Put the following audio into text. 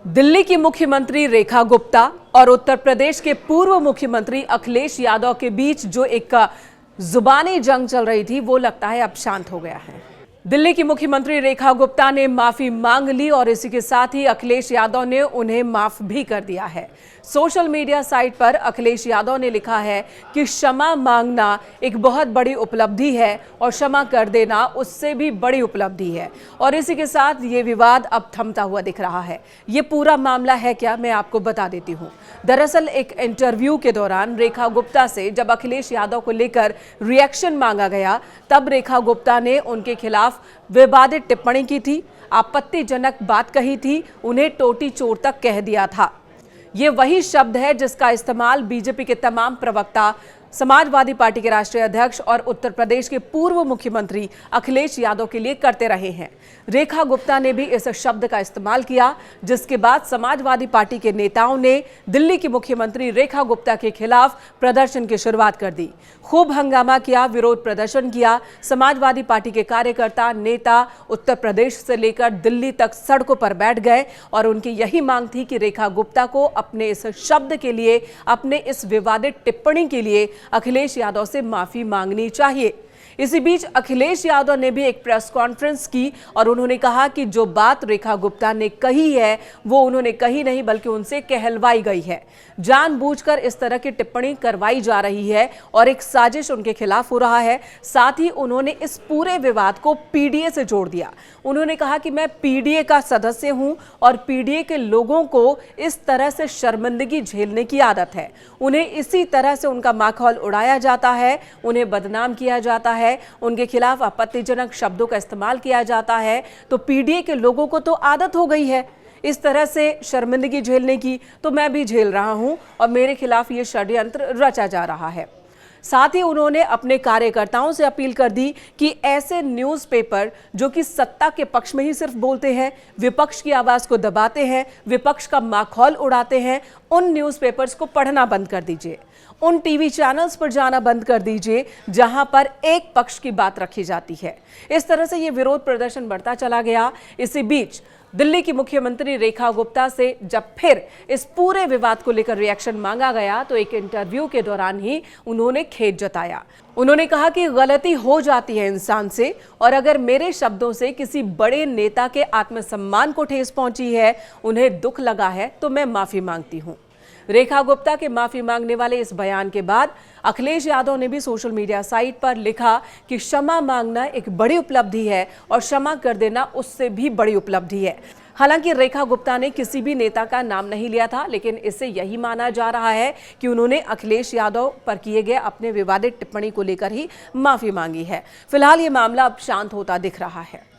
दिल्ली की मुख्यमंत्री रेखा गुप्ता और उत्तर प्रदेश के पूर्व मुख्यमंत्री अखिलेश यादव के बीच जो एक जुबानी जंग चल रही थी वो लगता है अब शांत हो गया है। दिल्ली की मुख्यमंत्री रेखा गुप्ता ने माफी मांग ली और इसी के साथ ही अखिलेश यादव ने उन्हें माफ भी कर दिया है। सोशल मीडिया साइट पर अखिलेश यादव ने लिखा है कि क्षमा मांगना एक बहुत बड़ी उपलब्धि है और क्षमा कर देना उससे भी बड़ी उपलब्धि है। और इसी के साथ ये विवाद अब थमता हुआ दिख रहा है। ये पूरा मामला है क्या, मैं आपको बता देती हूँ। दरअसल एक इंटरव्यू के दौरान रेखा गुप्ता से जब अखिलेश यादव को लेकर रिएक्शन मांगा गया तब रेखा गुप्ता ने उनके खिलाफ विवादित टिप्पणी की थी, आपत्तिजनक बात कही थी, उन्हें टोटी चोर तक कह दिया था। ये वही शब्द है जिसका इस्तेमाल बीजेपी के तमाम प्रवक्ता, समाजवादी पार्टी के राष्ट्रीय अध्यक्ष और उत्तर प्रदेश के पूर्व मुख्यमंत्री अखिलेश यादव के लिए करते रहे हैं। रेखा गुप्ता ने भी इस शब्द का इस्तेमाल किया, जिसके बाद समाजवादी पार्टी के नेताओं ने दिल्ली की मुख्यमंत्री रेखा गुप्ता के खिलाफ प्रदर्शन की शुरुआत कर दी। खूब हंगामा किया, विरोध प्रदर्शन किया। समाजवादी पार्टी के कार्यकर्ता, नेता उत्तर प्रदेश से लेकर दिल्ली तक सड़कों पर बैठ गए और उनकी यही मांग थी कि रेखा गुप्ता को अपने इस शब्द के लिए, अपने इस विवादित टिप्पणी के लिए अखिलेश यादव से माफी मांगनी चाहिए। इसी बीच अखिलेश यादव ने भी एक प्रेस कॉन्फ्रेंस की और उन्होंने कहा कि जो बात रेखा गुप्ता ने कही है वो उन्होंने कही नहीं बल्कि उनसे कहलवाई गई है। जानबूझकर इस तरह की टिप्पणी करवाई जा रही है और एक साजिश उनके खिलाफ हो रहा है। साथ ही उन्होंने इस पूरे विवाद को पीडीए से जोड़ दिया। उन्होंने कहा कि मैं पीडीए का सदस्य हूं और पीडीए के लोगों को इस तरह से शर्मिंदगी झेलने की आदत है। उन्हें इसी तरह से उनका माखौल उड़ाया जाता है, उन्हें बदनाम किया जाता है, उनके खिलाफ आपत्तिजनक शब्दों का इस्तेमाल किया जाता है। तो पीडीए के लोगों को तो आदत हो गई है इस तरह से शर्मिंदगी झेलने की, तो मैं भी झेल रहा हूं और मेरे खिलाफ ये षड्यंत्र रचा जा रहा है। साथ ही उन्होंने अपने कार्यकर्ताओं से अपील कर दी कि ऐसे न्यूज़पेपर जो कि सत्ता के पक्ष में ही सिर्फ बोलते हैं, विपक्ष की आवाज को दबाते हैं, विपक्ष का माखौल उड़ाते हैं, उन न्यूज़पेपर्स को पढ़ना बंद कर दीजिए। उन टीवी चैनल्स पर जाना बंद कर दीजिए जहां पर एक पक्ष की बात रखी जाती है। इस तरह से ये विरोध प्रदर्शन बढ़ता चला गया। इसी बीच दिल्ली की मुख्यमंत्री रेखा गुप्ता से जब फिर इस पूरे विवाद को लेकर रिएक्शन मांगा गया तो एक इंटरव्यू के दौरान ही उन्होंने खेद जताया। उन्होंने कहा कि गलती हो जाती है इंसान से और अगर मेरे शब्दों से किसी बड़े नेता के आत्मसम्मान को ठेस पहुंची है, उन्हें दुख लगा है, तो मैं माफी मांगती हूं। रेखा गुप्ता के माफी मांगने वाले इस बयान के बाद अखिलेश यादव ने भी सोशल मीडिया साइट पर लिखा कि क्षमा मांगना एक बड़ी उपलब्धि है और क्षमा कर देना उससे भी बड़ी उपलब्धि है। हालांकि रेखा गुप्ता ने किसी भी नेता का नाम नहीं लिया था, लेकिन इससे यही माना जा रहा है कि उन्होंने अखिलेश यादव पर किए गए अपने विवादित टिप्पणी को लेकर ही माफी मांगी है। फिलहाल ये मामला अब शांत होता दिख रहा है।